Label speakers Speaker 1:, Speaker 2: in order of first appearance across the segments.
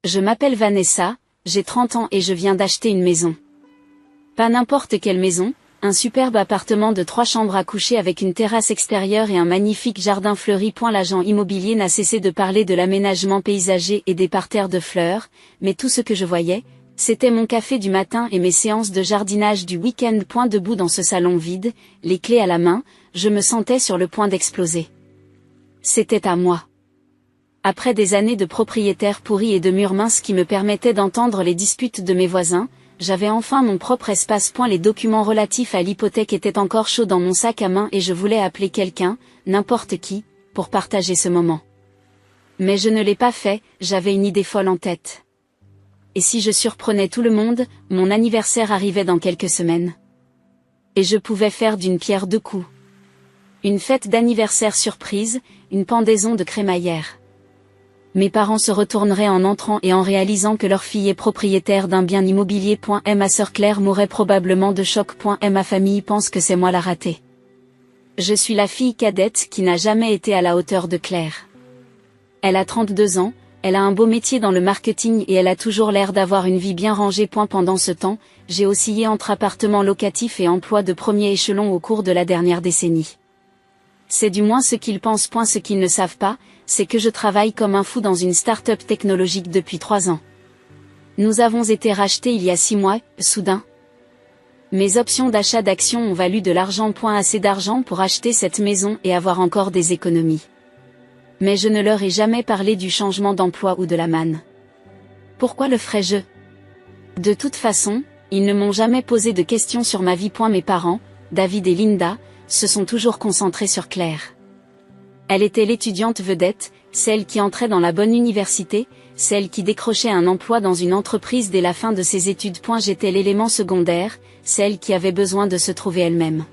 Speaker 1: Je m'appelle Vanessa, j'ai 30 ans et je viens d'acheter une maison. Pas n'importe quelle maison, un superbe appartement de 3 chambres à coucher avec une terrasse extérieure et un magnifique jardin fleuri. L'agent immobilier n'a cessé de parler de l'aménagement paysager et des parterres de fleurs, mais tout ce que je voyais, c'était mon café du matin et mes séances de jardinage du week-end. Debout dans ce salon vide, les clés à la main, je me sentais sur le point d'exploser. C'était à moi. Après des années de propriétaires pourris et de murs minces qui me permettaient d'entendre les disputes de mes voisins, j'avais enfin mon propre espace. Les documents relatifs à l'hypothèque étaient encore chauds dans mon sac à main et je voulais appeler quelqu'un, n'importe qui, pour partager ce moment. Mais je ne l'ai pas fait, j'avais une idée folle en tête. Et si je surprenais tout le monde, mon anniversaire arrivait dans quelques semaines. Et je pouvais faire d'une pierre deux coups. Une fête d'anniversaire surprise, une pendaison de crémaillère. Mes parents se retourneraient en entrant et en réalisant que leur fille est propriétaire d'un bien immobilier. Ma sœur Claire mourrait probablement de choc. Ma famille pense que c'est moi la ratée. Je suis la fille cadette qui n'a jamais été à la hauteur de Claire. Elle a 32 ans, elle a un beau métier dans le marketing et elle a toujours l'air d'avoir une vie bien rangée. Pendant ce temps, j'ai oscillé entre appartements locatifs et emplois de premier échelon au cours de la dernière décennie. C'est du moins ce qu'ils pensent. Ce qu'ils ne savent pas, c'est que je travaille comme un fou dans une start-up technologique depuis 3 ans. Nous avons été rachetés il y a 6 mois, soudain. Mes options d'achat d'actions ont valu de l'argent. Assez d'argent pour acheter cette maison et avoir encore des économies. Mais je ne leur ai jamais parlé du changement d'emploi ou de la manne. Pourquoi le ferais-je? De toute façon, ils ne m'ont jamais posé de questions sur ma vie. Mes parents, David et Linda, se sont toujours concentrés sur Claire. Elle était l'étudiante vedette, celle qui entrait dans la bonne université, celle qui décrochait un emploi dans une entreprise dès la fin de ses études. J'étais l'élément secondaire, celle qui avait besoin de se trouver elle-même.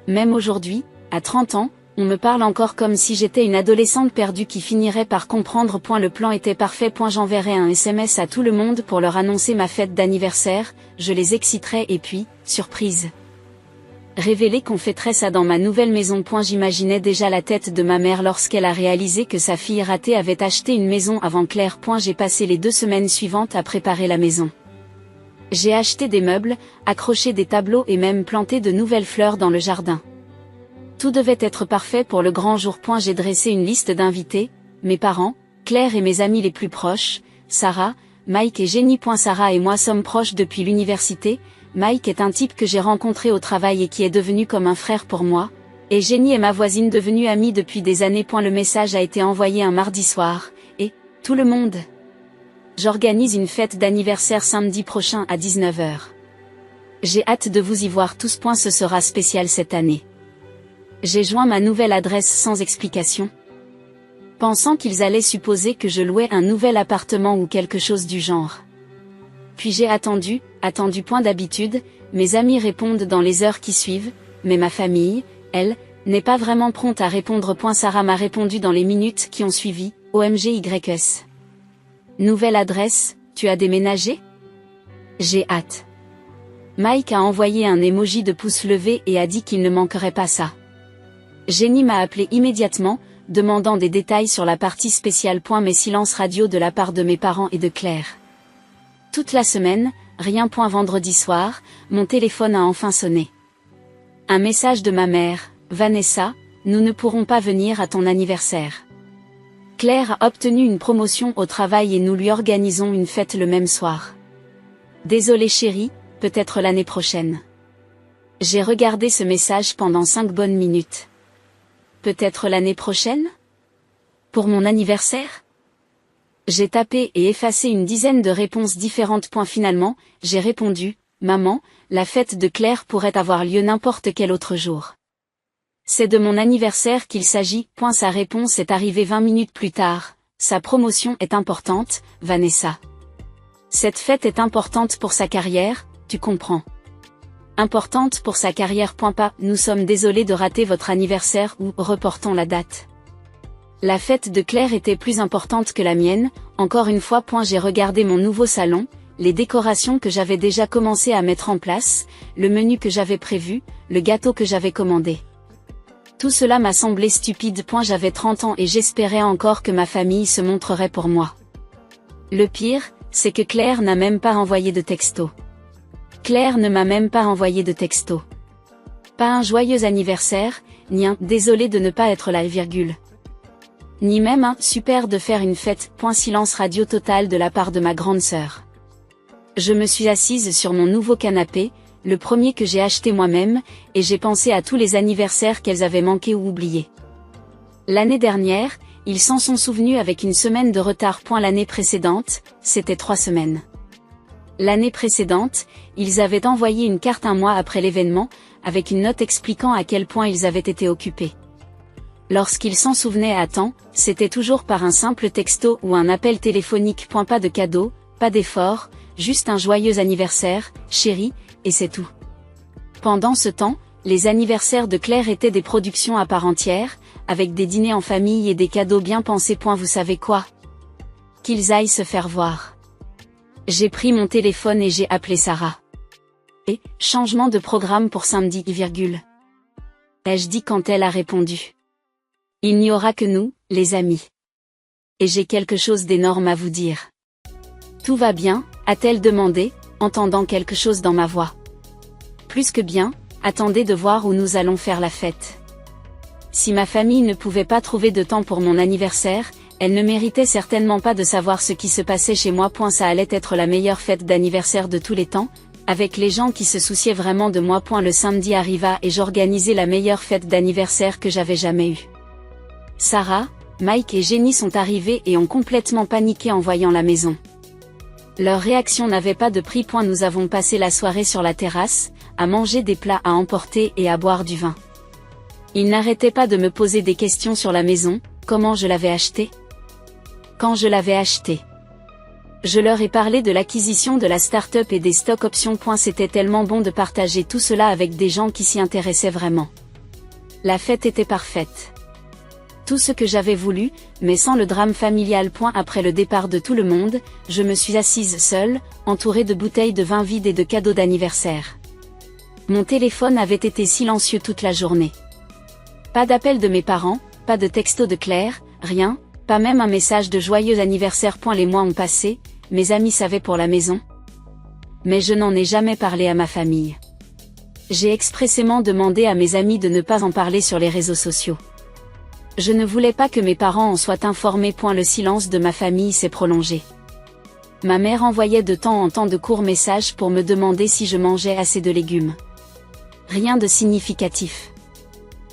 Speaker 1: Même aujourd'hui, à 30 ans, on me parle encore comme si j'étais une adolescente perdue qui finirait par comprendre. Le plan était parfait. J'enverrai un SMS à tout le monde pour leur annoncer ma fête d'anniversaire, je les exciterai et puis, surprise. Révéler qu'on fêterait ça dans ma nouvelle maison. J'imaginais déjà la tête de ma mère lorsqu'elle a réalisé que sa fille ratée avait acheté une maison avant Claire. J'ai passé les 2 semaines suivantes à préparer la maison. J'ai acheté des meubles, accroché des tableaux et même planté de nouvelles fleurs dans le jardin. Tout devait être parfait pour le grand jour. J'ai dressé une liste d'invités, mes parents, Claire et mes amis les plus proches, Sarah, Mike et Jenny. Sarah et moi sommes proches depuis l'université. Mike est un type que j'ai rencontré au travail et qui est devenu comme un frère pour moi, et Jenny est ma voisine devenue amie depuis des années. Le message a été envoyé un mardi soir, et, tout le monde. J'organise une fête d'anniversaire samedi prochain à 19h. J'ai hâte de vous y voir tous. Ce sera spécial cette année. J'ai joint ma nouvelle adresse sans explication. Pensant qu'ils allaient supposer que je louais un nouvel appartement ou quelque chose du genre. Puis j'ai attendu. D'habitude, mes amis répondent dans les heures qui suivent, mais ma famille, elle, n'est pas vraiment prompte à répondre. Sarah m'a répondu dans les minutes qui ont suivi, OMGYS. Nouvelle adresse, tu as déménagé? J'ai hâte. Mike a envoyé un emoji de pouce levé et a dit qu'il ne manquerait pas ça. Jenny m'a appelé immédiatement, demandant des détails sur la partie spéciale. Mes silences radio de la part de mes parents et de Claire. Toute la semaine, rien. Vendredi soir, mon téléphone a enfin sonné. Un message de ma mère, Vanessa, nous ne pourrons pas venir à ton anniversaire. Claire a obtenu une promotion au travail et nous lui organisons une fête le même soir. Désolée chérie, peut-être l'année prochaine. J'ai regardé ce message pendant 5 bonnes minutes. Peut-être l'année prochaine? Pour mon anniversaire? J'ai tapé et effacé une dizaine de réponses différentes. Finalement, j'ai répondu, maman, la fête de Claire pourrait avoir lieu n'importe quel autre jour. C'est de mon anniversaire qu'il s'agit. Sa réponse est arrivée 20 minutes plus tard. Sa promotion est importante, Vanessa. Cette fête est importante pour sa carrière, tu comprends. Importante pour sa carrière. Pas, nous sommes désolés de rater votre anniversaire ou reportons la date. La fête de Claire était plus importante que la mienne, encore une fois. J'ai regardé mon nouveau salon, les décorations que j'avais déjà commencé à mettre en place, le menu que j'avais prévu, le gâteau que j'avais commandé. Tout cela m'a semblé stupide. J'avais 30 ans et j'espérais encore que ma famille se montrerait pour moi. Le pire, c'est que Claire n'a même pas envoyé de texto. Claire ne m'a même pas envoyé de texto. Pas un joyeux anniversaire, ni un « désolé de ne pas être là, virgule ». Ni même un « super de faire une fête », point silence radio total de la part de ma grande sœur. Je me suis assise sur mon nouveau canapé, le premier que j'ai acheté moi-même, et j'ai pensé à tous les anniversaires qu'elles avaient manqués ou oubliés. L'année dernière, ils s'en sont souvenus avec une semaine de retard. L'année précédente, c'était 3 semaines. L'année précédente, ils avaient envoyé une carte un mois après l'événement, avec une note expliquant à quel point ils avaient été occupés. Lorsqu'ils s'en souvenaient à temps, c'était toujours par un simple texto ou un appel téléphonique. Pas de cadeau, pas d'effort, juste un joyeux anniversaire, chérie, et c'est tout. Pendant ce temps, les anniversaires de Claire étaient des productions à part entière, avec des dîners en famille et des cadeaux bien pensés. Vous savez quoi? Qu'ils aillent se faire voir. J'ai pris mon téléphone et j'ai appelé Sarah. Et, changement de programme pour samedi, virgule. Ai-je dit quand elle a répondu. Il n'y aura que nous, les amis. Et j'ai quelque chose d'énorme à vous dire. Tout va bien, a-t-elle demandé, entendant quelque chose dans ma voix. Plus que bien, attendez de voir où nous allons faire la fête. Si ma famille ne pouvait pas trouver de temps pour mon anniversaire, elle ne méritait certainement pas de savoir ce qui se passait chez moi. Ça allait être la meilleure fête d'anniversaire de tous les temps, avec les gens qui se souciaient vraiment de moi. Le samedi arriva et j'organisai la meilleure fête d'anniversaire que j'avais jamais eue. Sarah, Mike et Jenny sont arrivés et ont complètement paniqué en voyant la maison. Leur réaction n'avait pas de prix. Nous avons passé la soirée sur la terrasse, à manger des plats à emporter et à boire du vin. Ils n'arrêtaient pas de me poser des questions sur la maison, comment je l'avais achetée. Quand je l'avais achetée. Je leur ai parlé de l'acquisition de la start-up et des stock options. C'était tellement bon de partager tout cela avec des gens qui s'y intéressaient vraiment. La fête était parfaite. Tout ce que j'avais voulu, mais sans le drame familial. Après le départ de tout le monde, je me suis assise seule, entourée de bouteilles de vin vides et de cadeaux d'anniversaire. Mon téléphone avait été silencieux toute la journée. Pas d'appel de mes parents, pas de texto de Claire, rien, pas même un message de joyeux anniversaire. Les mois ont passé, mes amis savaient pour la maison. Mais je n'en ai jamais parlé à ma famille. J'ai expressément demandé à mes amis de ne pas en parler sur les réseaux sociaux. Je ne voulais pas que mes parents en soient informés. Le silence de ma famille s'est prolongé. Ma mère envoyait de temps en temps de courts messages pour me demander si je mangeais assez de légumes. Rien de significatif.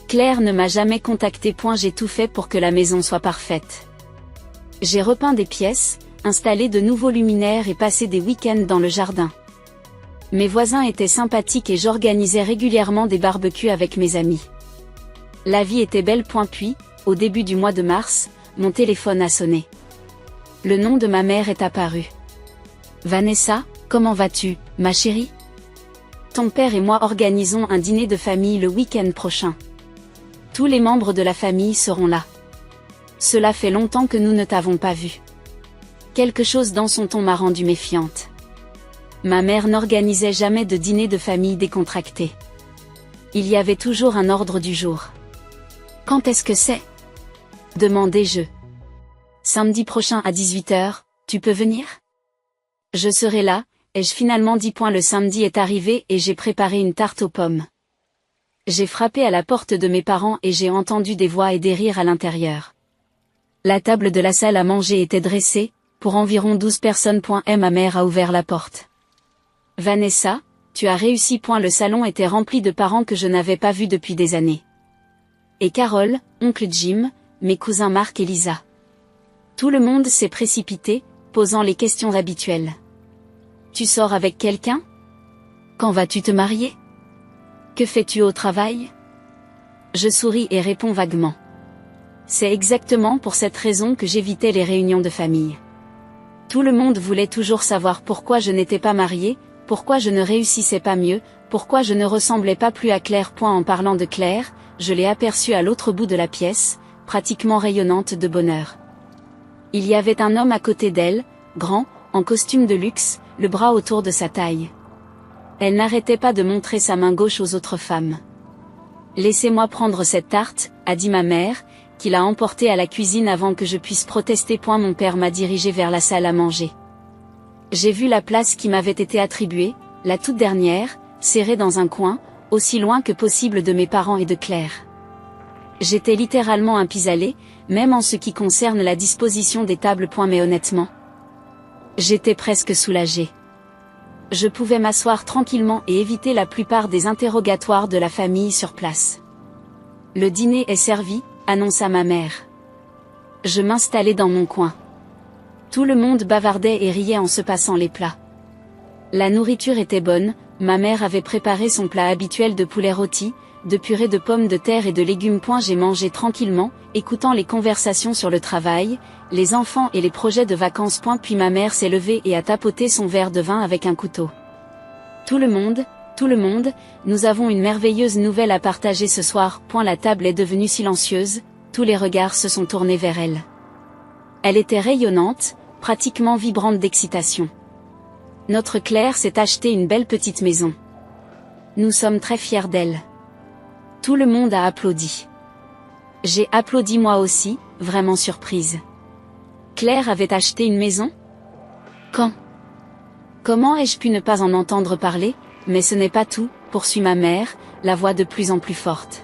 Speaker 1: Claire ne m'a jamais contacté. J'ai tout fait pour que la maison soit parfaite. J'ai repeint des pièces, installé de nouveaux luminaires et passé des week-ends dans le jardin. Mes voisins étaient sympathiques et j'organisais régulièrement des barbecues avec mes amis. La vie était belle. Puis, au début du mois de mars, mon téléphone a sonné. Le nom de ma mère est apparu. Vanessa, comment vas-tu, ma chérie? Ton père et moi organisons un dîner de famille le week-end prochain. Tous les membres de la famille seront là. Cela fait longtemps que nous ne t'avons pas vu. Quelque chose dans son ton m'a rendue méfiante. Ma mère n'organisait jamais de dîner de famille décontracté. Il y avait toujours un ordre du jour. Quand est-ce que c'est? Demandai-je. Samedi prochain à 18h, tu peux venir? Je serai là, ai-je finalement dit. Le samedi est arrivé et j'ai préparé une tarte aux pommes. J'ai frappé à la porte de mes parents et j'ai entendu des voix et des rires à l'intérieur. La table de la salle à manger était dressée, pour environ 12 personnes. Et ma mère a ouvert la porte. Vanessa, tu as réussi. Le salon était rempli de parents que je n'avais pas vus depuis des années. Et Carole, oncle Jim, mes cousins Marc et Lisa. Tout le monde s'est précipité, posant les questions habituelles. Tu sors avec quelqu'un? Quand vas-tu te marier? Que fais-tu au travail? Je souris et réponds vaguement. C'est exactement pour cette raison que j'évitais les réunions de famille. Tout le monde voulait toujours savoir pourquoi je n'étais pas mariée, pourquoi je ne réussissais pas mieux, pourquoi je ne ressemblais pas plus à Claire. En parlant de Claire, je l'ai aperçue à l'autre bout de la pièce, pratiquement rayonnante de bonheur. Il y avait un homme à côté d'elle, grand, en costume de luxe, le bras autour de sa taille. Elle n'arrêtait pas de montrer sa main gauche aux autres femmes. « Laissez-moi prendre cette tarte », a dit ma mère, qu'il a emporté à la cuisine avant que je puisse protester. Mon père m'a dirigé vers la salle à manger. J'ai vu la place qui m'avait été attribuée, la toute dernière, serrée dans un coin, aussi loin que possible de mes parents et de Claire. J'étais littéralement un pis-aller, même en ce qui concerne la disposition des tables. Mais honnêtement, j'étais presque soulagée. Je pouvais m'asseoir tranquillement et éviter la plupart des interrogatoires de la famille sur place. Le dîner est servi, annonça ma mère. Je m'installai dans mon coin. Tout le monde bavardait et riait en se passant les plats. La nourriture était bonne, ma mère avait préparé son plat habituel de poulet rôti, de purée de pommes de terre et de légumes. J'ai mangé tranquillement, écoutant les conversations sur le travail, les enfants et les projets de vacances. Puis ma mère s'est levée et a tapoté son verre de vin avec un couteau. Tout le monde, nous avons une merveilleuse nouvelle à partager ce soir. La table est devenue silencieuse, tous les regards se sont tournés vers elle. Elle était rayonnante, pratiquement vibrante d'excitation. Notre Claire s'est acheté une belle petite maison. Nous sommes très fiers d'elle. Tout le monde a applaudi. J'ai applaudi moi aussi, vraiment surprise. Claire avait acheté une maison? Quand? Comment ai-je pu ne pas en entendre parler? Mais ce n'est pas tout, poursuit ma mère, la voix de plus en plus forte.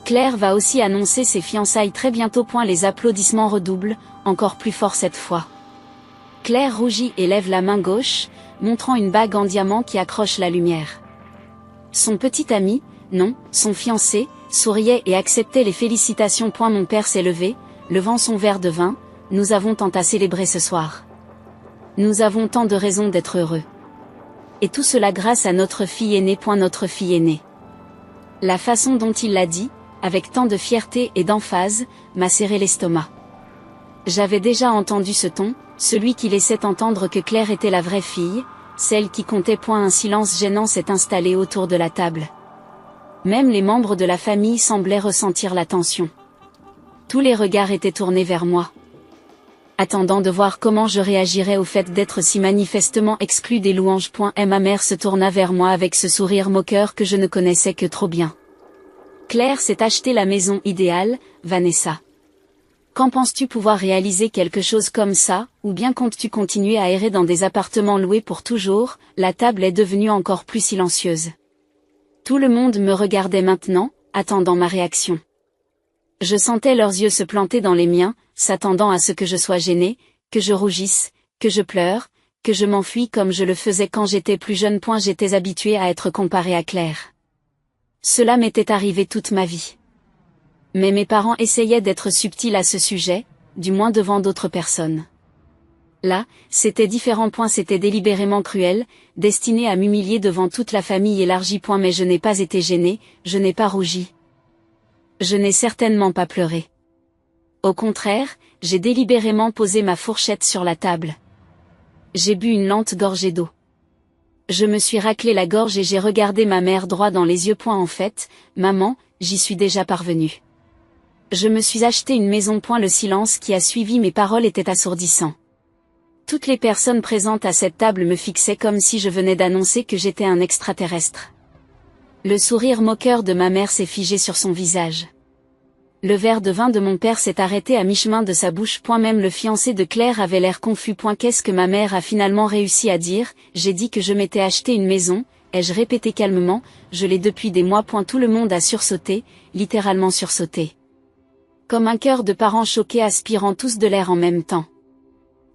Speaker 1: Claire va aussi annoncer ses fiançailles très bientôt. Les applaudissements redoublent, encore plus fort cette fois. Claire rougit et lève la main gauche, montrant une bague en diamant qui accroche la lumière. Son petit ami, non, son fiancé, souriait et acceptait les félicitations. Mon père s'est levé, levant son verre de vin. Nous avons tant à célébrer ce soir. Nous avons tant de raisons d'être heureux. Et tout cela grâce à notre fille aînée. Notre fille aînée. La façon dont il l'a dit, avec tant de fierté et d'emphase, m'a serré l'estomac. J'avais déjà entendu ce ton, celui qui laissait entendre que Claire était la vraie fille, celle qui comptait. Un silence gênant s'est installé autour de la table. Même les membres de la famille semblaient ressentir la tension. Tous les regards étaient tournés vers moi. Attendant de voir comment je réagirais au fait d'être si manifestement exclu des louanges. Et ma mère se tourna vers moi avec ce sourire moqueur que je ne connaissais que trop bien. Claire s'est acheté la maison idéale, Vanessa. Quand penses-tu pouvoir réaliser quelque chose comme ça, ou bien comptes-tu continuer à errer dans des appartements loués pour toujours? La table est devenue encore plus silencieuse. Tout le monde me regardait maintenant, attendant ma réaction. Je sentais leurs yeux se planter dans les miens, s'attendant à ce que je sois gênée, que je rougisse, que je pleure, que je m'enfuis comme je le faisais quand j'étais plus jeune. J'étais habituée à être comparée à Claire. Cela m'était arrivé toute ma vie. Mais mes parents essayaient d'être subtils à ce sujet, du moins devant d'autres personnes. Là, c'était différent. C'était délibérément cruel, destiné à m'humilier devant toute la famille élargie. Mais je n'ai pas été gênée, je n'ai pas rougi. Je n'ai certainement pas pleuré. Au contraire, j'ai délibérément posé ma fourchette sur la table. J'ai bu une lente gorgée d'eau. Je me suis raclé la gorge et j'ai regardé ma mère droit dans les yeux. En fait, maman, j'y suis déjà parvenue. Je me suis acheté une maison. Le silence qui a suivi mes paroles était assourdissant. Toutes les personnes présentes à cette table me fixaient comme si je venais d'annoncer que j'étais un extraterrestre. Le sourire moqueur de ma mère s'est figé sur son visage. Le verre de vin de mon père s'est arrêté à mi-chemin de sa bouche. Même le fiancé de Claire avait l'air confus. Qu'est-ce que ma mère a finalement réussi à dire? J'ai dit que je m'étais acheté une maison, ai-je répété calmement, je l'ai depuis des mois. Tout le monde a sursauté, littéralement sursauté. Comme un chœur de parents choqués aspirant tous de l'air en même temps.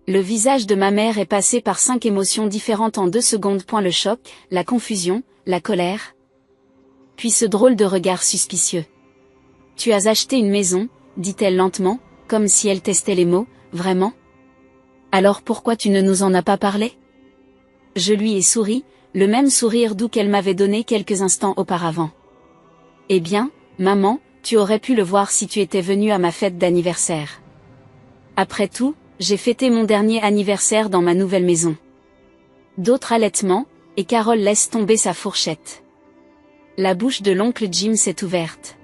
Speaker 1: Le visage de ma mère est passé par 5 émotions différentes en 2 secondes. Le choc, la confusion, la colère. Puis ce drôle de regard suspicieux. Tu as acheté une maison, dit-elle lentement, comme si elle testait les mots, vraiment? Alors pourquoi tu ne nous en as pas parlé? Je lui ai souri, le même sourire doux qu'elle m'avait donné quelques instants auparavant. Eh bien, maman, tu aurais pu le voir si tu étais venue à ma fête d'anniversaire. Après tout, j'ai fêté mon dernier anniversaire dans ma nouvelle maison. D'autres halètements, et Carole laisse tomber sa fourchette. La bouche de l'oncle Jim s'est ouverte.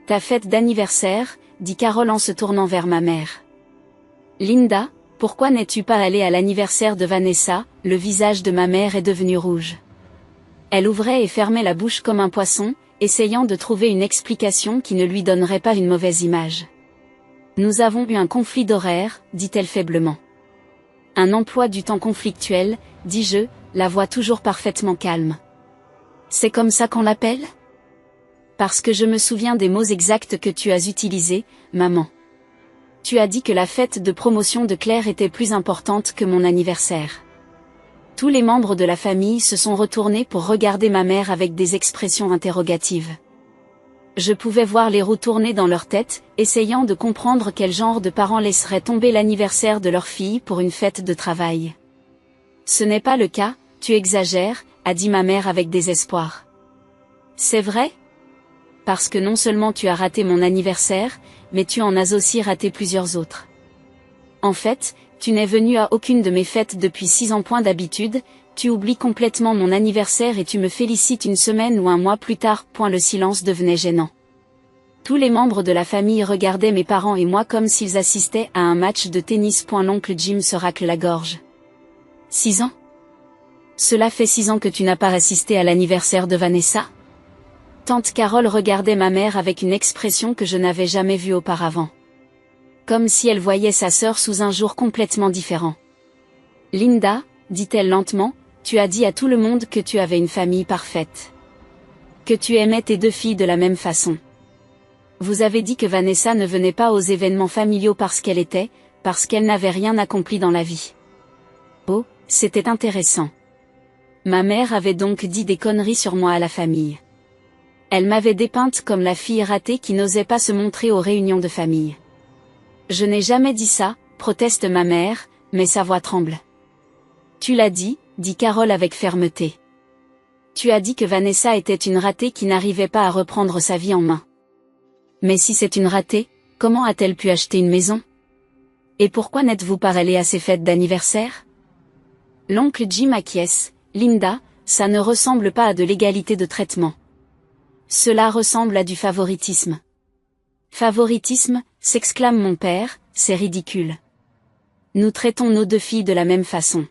Speaker 1: Ta fête d'anniversaire, dit Carole en se tournant vers ma mère. Linda, pourquoi n'es-tu pas allée à l'anniversaire de Vanessa? Le visage de ma mère est devenu rouge. Elle ouvrait et fermait la bouche comme un poisson, essayant de trouver une explication qui ne lui donnerait pas une mauvaise image. Nous avons eu un conflit d'horaire, dit-elle faiblement. Un emploi du temps conflictuel, dis-je, la voix toujours parfaitement calme. C'est comme ça qu'on l'appelle ? Parce que je me souviens des mots exacts que tu as utilisés, maman. Tu as dit que la fête de promotion de Claire était plus importante que mon anniversaire. Tous les membres de la famille se sont retournés pour regarder ma mère avec des expressions interrogatives. Je pouvais voir les roues tourner dans leur tête, essayant de comprendre quel genre de parents laisseraient tomber l'anniversaire de leur fille pour une fête de travail. Ce n'est pas le cas, tu exagères, a dit ma mère avec désespoir. C'est vrai ? Parce que non seulement tu as raté mon anniversaire, mais tu en as aussi raté plusieurs autres. En fait, tu n'es venu à aucune de mes fêtes depuis 6 ans. Point d'habitude, tu oublies complètement mon anniversaire et tu me félicites une semaine ou un mois plus tard. Le silence devenait gênant. Tous les membres de la famille regardaient mes parents et moi comme s'ils assistaient à un match de tennis. L'oncle Jim se racle la gorge. 6 ans ? Cela fait 6 ans que tu n'as pas assisté à l'anniversaire de Vanessa ? Tante Carole regardait ma mère avec une expression que je n'avais jamais vue auparavant. Comme si elle voyait sa sœur sous un jour complètement différent. Linda, dit-elle lentement, tu as dit à tout le monde que tu avais une famille parfaite. Que tu aimais tes 2 filles de la même façon. Vous avez dit que Vanessa ne venait pas aux événements familiaux parce qu'elle n'avait rien accompli dans la vie. Oh, c'était intéressant. Ma mère avait donc dit des conneries sur moi à la famille. Elle m'avait dépeinte comme la fille ratée qui n'osait pas se montrer aux réunions de famille. Je n'ai jamais dit ça, proteste ma mère, mais sa voix tremble. Tu l'as dit Carole avec fermeté. Tu as dit que Vanessa était une ratée qui n'arrivait pas à reprendre sa vie en main. Mais si c'est une ratée, comment a-t-elle pu acheter une maison ? Et pourquoi n'êtes-vous pas allé à ses fêtes d'anniversaire ? L'oncle Jim acquiesce, Linda, ça ne ressemble pas à de l'égalité de traitement. Cela ressemble à du favoritisme. Favoritisme, s'exclame mon père, c'est ridicule. Nous traitons nos 2 filles de la même façon.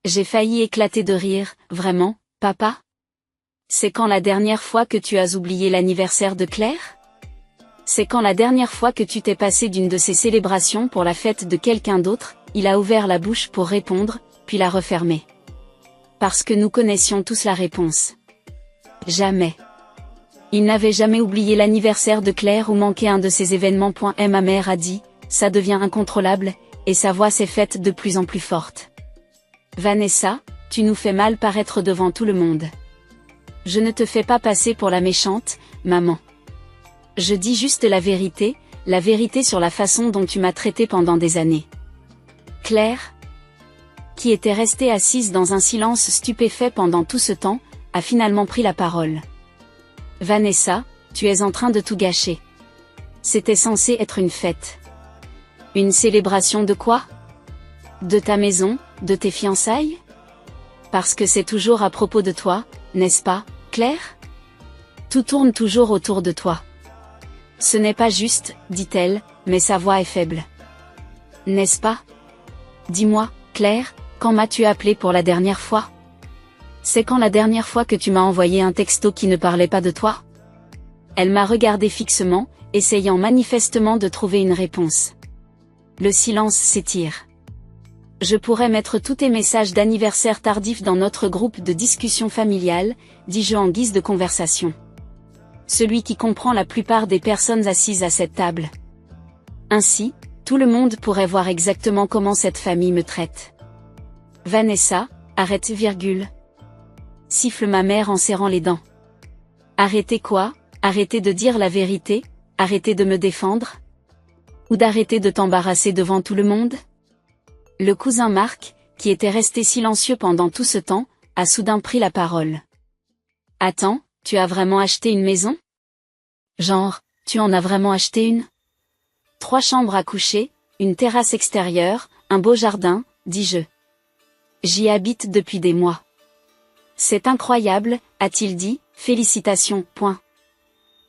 Speaker 1: J'ai failli éclater de rire, vraiment, papa ? C'est quand la dernière fois que tu as oublié l'anniversaire de Claire ? C'est quand la dernière fois que tu t'es passé d'une de ces célébrations pour la fête de quelqu'un d'autre ? Il a ouvert la bouche pour répondre, puis l'a refermée. Parce que nous connaissions tous la réponse. Jamais. Il n'avait jamais oublié l'anniversaire de Claire ou manqué un de ces événements. Et ma mère a dit, ça devient incontrôlable, et sa voix s'est faite de plus en plus forte. Vanessa, tu nous fais mal paraître devant tout le monde. Je ne te fais pas passer pour la méchante, maman. Je dis juste la vérité sur la façon dont tu m'as traité pendant des années. Claire, qui était restée assise dans un silence stupéfait pendant tout ce temps, a finalement pris la parole. Vanessa, tu es en train de tout gâcher. C'était censé être une fête. Une célébration de quoi ? De ta maison, de tes fiançailles ? Parce que c'est toujours à propos de toi, n'est-ce pas, Claire ? Tout tourne toujours autour de toi. Ce n'est pas juste, dit-elle, mais sa voix est faible. N'est-ce pas ? Dis-moi, Claire, quand m'as-tu appelé pour la dernière fois ? C'est quand la dernière fois que tu m'as envoyé un texto qui ne parlait pas de toi ? Elle m'a regardé fixement, essayant manifestement de trouver une réponse. Le silence s'étire. Je pourrais mettre tous tes messages d'anniversaire tardif dans notre groupe de discussion familiale, dis-je en guise de conversation. Celui qui comprend la plupart des personnes assises à cette table. Ainsi, tout le monde pourrait voir exactement comment cette famille me traite. Vanessa, arrête, siffle ma mère en serrant les dents. Arrêtez quoi ? Arrêtez de dire la vérité ? Arrêtez de me défendre ? Ou d'arrêter de t'embarrasser devant tout le monde ? Le cousin Marc, qui était resté silencieux pendant tout ce temps, a soudain pris la parole. Attends, tu as vraiment acheté une maison ? Genre, tu en as vraiment acheté une ? 3 chambres à coucher, une terrasse extérieure, un beau jardin, dis-je. J'y habite depuis des mois. C'est incroyable, a-t-il dit, félicitations.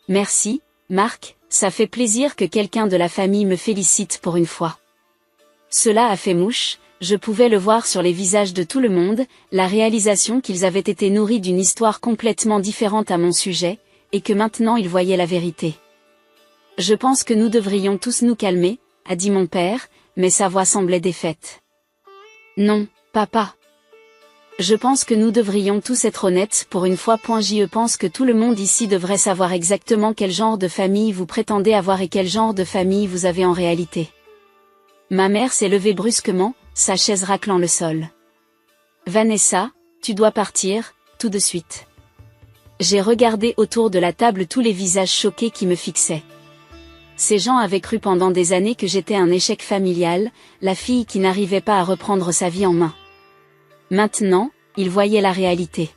Speaker 1: Merci, Marc, ça fait plaisir que quelqu'un de la famille me félicite pour une fois. Cela a fait mouche, je pouvais le voir sur les visages de tout le monde, la réalisation qu'ils avaient été nourris d'une histoire complètement différente à mon sujet, et que maintenant il voyait la vérité. Je pense que nous devrions tous nous calmer, a dit mon père, mais sa voix semblait défaite. Non, papa. Je pense que nous devrions tous être honnêtes pour une fois. Je pense que tout le monde ici devrait savoir exactement quel genre de famille vous prétendez avoir et quel genre de famille vous avez en réalité. Ma mère s'est levée brusquement, sa chaise raclant le sol. Vanessa, tu dois partir, tout de suite. J'ai regardé autour de la table tous les visages choqués qui me fixaient. Ces gens avaient cru pendant des années que j'étais un échec familial, la fille qui n'arrivait pas à reprendre sa vie en main. Maintenant, ils voyaient la réalité.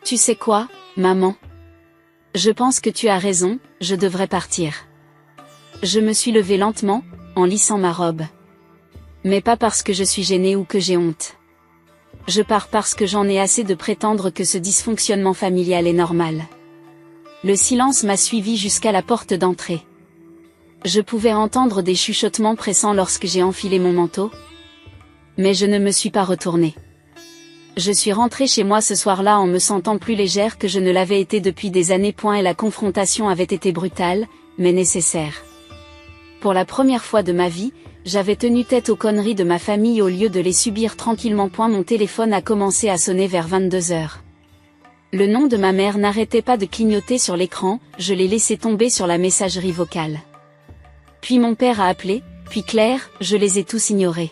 Speaker 1: Tu sais quoi, maman? Je pense que tu as raison, je devrais partir. Je me suis levée lentement, en lissant ma robe. Mais pas parce que je suis gênée ou que j'ai honte. Je pars parce que j'en ai assez de prétendre que ce dysfonctionnement familial est normal. Le silence m'a suivi jusqu'à la porte d'entrée. Je pouvais entendre des chuchotements pressants lorsque j'ai enfilé mon manteau. Mais je ne me suis pas retournée. Je suis rentrée chez moi ce soir-là en me sentant plus légère que je ne l'avais été depuis des années. Et la confrontation avait été brutale, mais nécessaire. Pour la première fois de ma vie, j'avais tenu tête aux conneries de ma famille au lieu de les subir tranquillement. Mon téléphone a commencé à sonner vers 22h. Le nom de ma mère n'arrêtait pas de clignoter sur l'écran, je l'ai laissé tomber sur la messagerie vocale. Puis mon père a appelé, puis Claire, je les ai tous ignorés.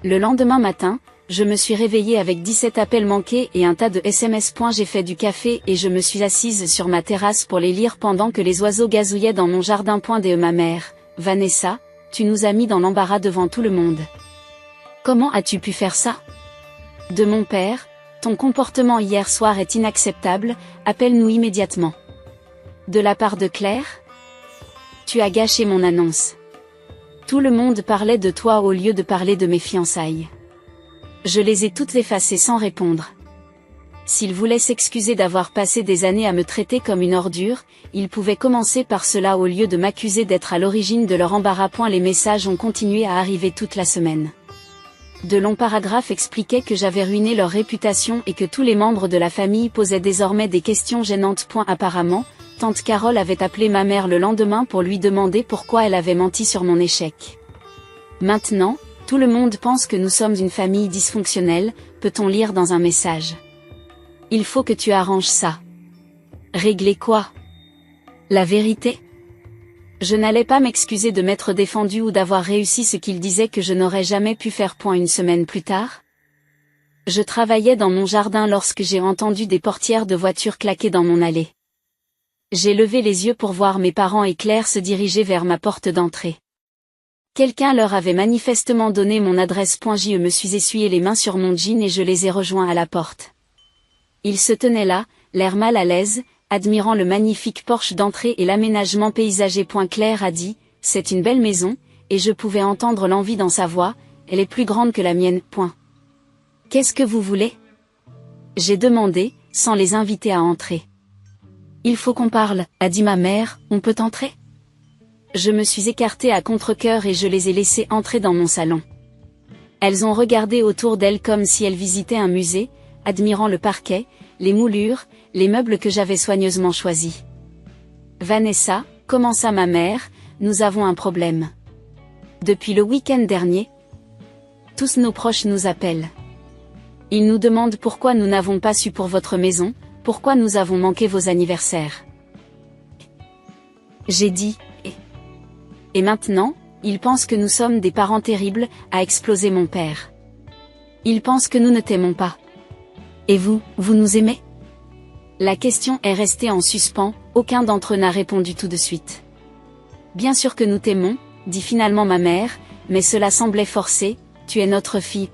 Speaker 1: Le lendemain matin, je me suis réveillée avec 17 appels manqués et un tas de SMS. J'ai fait du café et je me suis assise sur ma terrasse pour les lire pendant que les oiseaux gazouillaient dans mon jardin. Ma mère, Vanessa, tu nous as mis dans l'embarras devant tout le monde. Comment as-tu pu faire ça? De mon père, ton comportement hier soir est inacceptable, appelle-nous immédiatement. De la part de Claire? Tu as gâché mon annonce. Tout le monde parlait de toi au lieu de parler de mes fiançailles. Je les ai toutes effacées sans répondre. S'ils voulaient s'excuser d'avoir passé des années à me traiter comme une ordure, ils pouvaient commencer par cela au lieu de m'accuser d'être à l'origine de leur embarras. Les messages ont continué à arriver toute la semaine. De longs paragraphes expliquaient que j'avais ruiné leur réputation et que tous les membres de la famille posaient désormais des questions gênantes. Apparemment, tante Carole avait appelé ma mère le lendemain pour lui demander pourquoi elle avait menti sur mon échec. Maintenant, tout le monde pense que nous sommes une famille dysfonctionnelle, peut-on lire dans un message. Il faut que tu arranges ça. Régler quoi? La vérité? Je n'allais pas m'excuser de m'être défendue ou d'avoir réussi ce qu'il disait que je n'aurais jamais pu faire. Une semaine plus tard, je travaillais dans mon jardin lorsque j'ai entendu des portières de voitures claquer dans mon allée. J'ai levé les yeux pour voir mes parents et Claire se diriger vers ma porte d'entrée. Quelqu'un leur avait manifestement donné mon adresse. Je me suis essuyé les mains sur mon jean et je les ai rejoints à la porte. Ils se tenaient là, l'air mal à l'aise, admirant le magnifique porche d'entrée et l'aménagement paysager. Claire a dit, c'est une belle maison, et je pouvais entendre l'envie dans sa voix, elle est plus grande que la mienne. Qu'est-ce que vous voulez? J'ai demandé, sans les inviter à entrer. Il faut qu'on parle, a dit ma mère, on peut entrer? Je me suis écartée à contre-cœur et je les ai laissées entrer dans mon salon. Elles ont regardé autour d'elles comme si elles visitaient un musée, admirant le parquet, les moulures, les meubles que j'avais soigneusement choisis. Vanessa, commença ma mère, nous avons un problème. Depuis le week-end dernier, tous nos proches nous appellent. Ils nous demandent pourquoi nous n'avons pas su pour votre maison, pourquoi nous avons manqué vos anniversaires. J'ai dit, et maintenant, ils pensent que nous sommes des parents terribles, a explosé mon père. Ils pensent que nous ne t'aimons pas. Et vous, vous nous aimez? La question est restée en suspens, aucun d'entre eux n'a répondu tout de suite. Bien sûr que nous t'aimons, dit finalement ma mère, mais cela semblait forcé, tu es notre fille.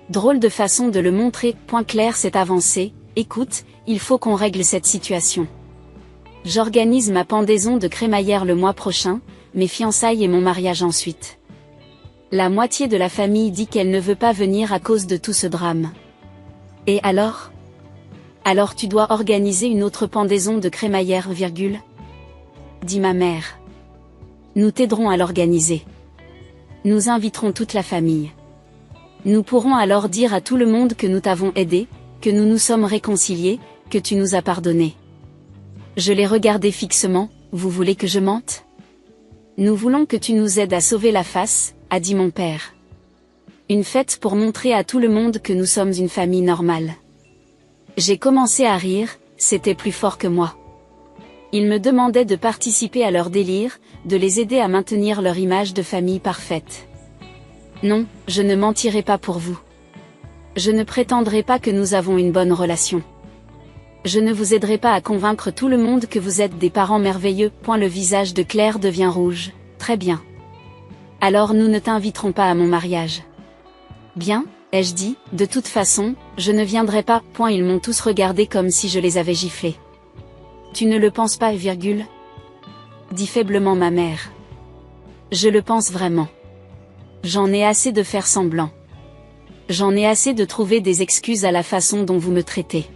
Speaker 1: Drôle de façon de le montrer. Claire s'est avancée, écoute, il faut qu'on règle cette situation. J'organise ma pendaison de crémaillère le mois prochain, mes fiançailles et mon mariage ensuite. La moitié de la famille dit qu'elle ne veut pas venir à cause de tout ce drame. Et alors? Alors tu dois organiser une autre pendaison de crémaillère, dit ma mère. Nous t'aiderons à l'organiser. Nous inviterons toute la famille. Nous pourrons alors dire à tout le monde que nous t'avons aidé, que nous nous sommes réconciliés, que tu nous as pardonné. Je l'ai regardé fixement. Vous voulez que je mente? Nous voulons que tu nous aides à sauver la face, a dit mon père. Une fête pour montrer à tout le monde que nous sommes une famille normale. J'ai commencé à rire, c'était plus fort que moi. Ils me demandaient de participer à leur délire, de les aider à maintenir leur image de famille parfaite. Non, je ne mentirai pas pour vous. Je ne prétendrai pas que nous avons une bonne relation. Je ne vous aiderai pas à convaincre tout le monde que vous êtes des parents merveilleux. Le visage de Claire devient rouge. Très bien. Alors nous ne t'inviterons pas à mon mariage. Bien, ai-je dit, de toute façon, je ne viendrai pas. Ils m'ont tous regardé comme si je les avais giflés. Tu ne le penses pas, virgule? Dit faiblement ma mère. Je le pense vraiment. J'en ai assez de faire semblant. J'en ai assez de trouver des excuses à la façon dont vous me traitez.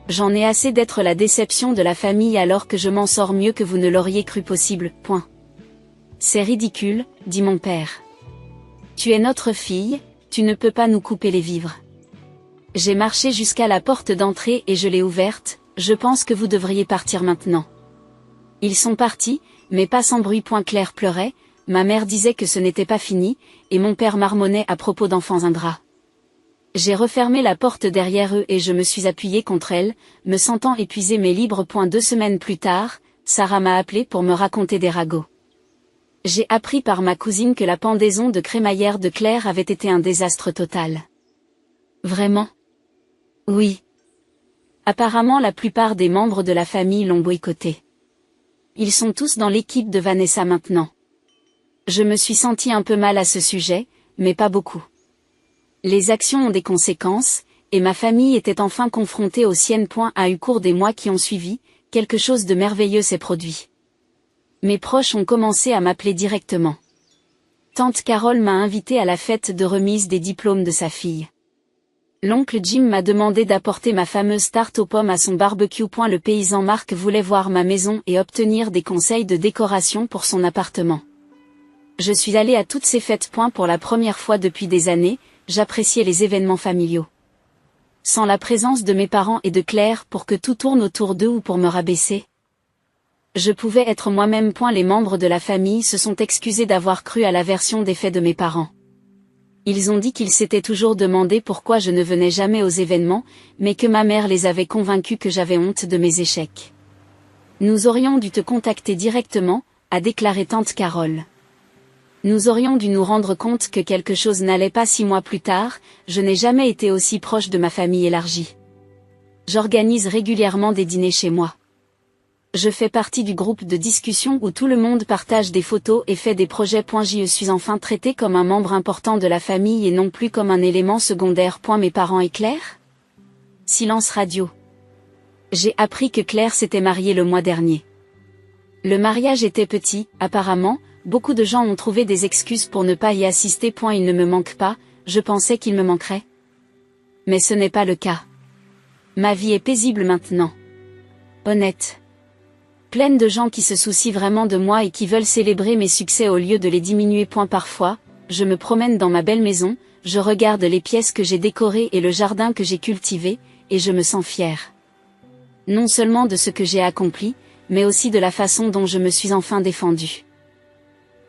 Speaker 1: J'en ai assez d'être la déception de la famille alors que je m'en sors mieux que vous ne l'auriez cru possible. C'est ridicule, dit mon père. Tu es notre fille, tu ne peux pas nous couper les vivres. J'ai marché jusqu'à la porte d'entrée et je l'ai ouverte. Je pense que vous devriez partir maintenant. Ils sont partis, mais pas sans bruit. Claire pleurait, ma mère disait que ce n'était pas fini, et mon père marmonnait à propos d'enfants ingrats. J'ai refermé la porte derrière eux et je me suis appuyée contre elle, me sentant épuisée mais libre. 2 semaines plus tard, Sarah m'a appelée pour me raconter des ragots. J'ai appris par ma cousine que la pendaison de crémaillère de Claire avait été un désastre total. Vraiment? Oui. Apparemment la plupart des membres de la famille l'ont boycotté. Ils sont tous dans l'équipe de Vanessa maintenant. Je me suis sentie un peu mal à ce sujet, mais pas beaucoup. Les actions ont des conséquences, et ma famille était enfin confrontée aux siennes. Au cours des mois qui ont suivi, quelque chose de merveilleux s'est produit. Mes proches ont commencé à m'appeler directement. Tante Carole m'a invitée à la fête de remise des diplômes de sa fille. L'oncle Jim m'a demandé d'apporter ma fameuse tarte aux pommes à son barbecue. Le paysan Marc voulait voir ma maison et obtenir des conseils de décoration pour son appartement. Je suis allée à toutes ces fêtes. Pour la première fois depuis des années, j'appréciais les événements familiaux. Sans la présence de mes parents et de Claire pour que tout tourne autour d'eux ou pour me rabaisser. Je pouvais être moi-même. Les membres de la famille se sont excusés d'avoir cru à la version des faits de mes parents. Ils ont dit qu'ils s'étaient toujours demandé pourquoi je ne venais jamais aux événements, mais que ma mère les avait convaincus que j'avais honte de mes échecs. Nous aurions dû te contacter directement, a déclaré tante Carole. Nous aurions dû nous rendre compte que quelque chose n'allait pas. 6 mois plus tard, je n'ai jamais été aussi proche de ma famille élargie. J'organise régulièrement des dîners chez moi. Je fais partie du groupe de discussion où tout le monde partage des photos et fait des projets. Je suis enfin traité comme un membre important de la famille et non plus comme un élément secondaire. Mes parents et Claire? Silence radio. J'ai appris que Claire s'était mariée le mois dernier. Le mariage était petit, apparemment, beaucoup de gens ont trouvé des excuses pour ne pas y assister. Il ne me manque pas, je pensais qu'il me manquerait. Mais ce n'est pas le cas. Ma vie est paisible maintenant. Honnête. Pleine de gens qui se soucient vraiment de moi et qui veulent célébrer mes succès au lieu de les diminuer. Parfois, je me promène dans ma belle maison, je regarde les pièces que j'ai décorées et le jardin que j'ai cultivé, et je me sens fière. Non seulement de ce que j'ai accompli, mais aussi de la façon dont je me suis enfin défendue.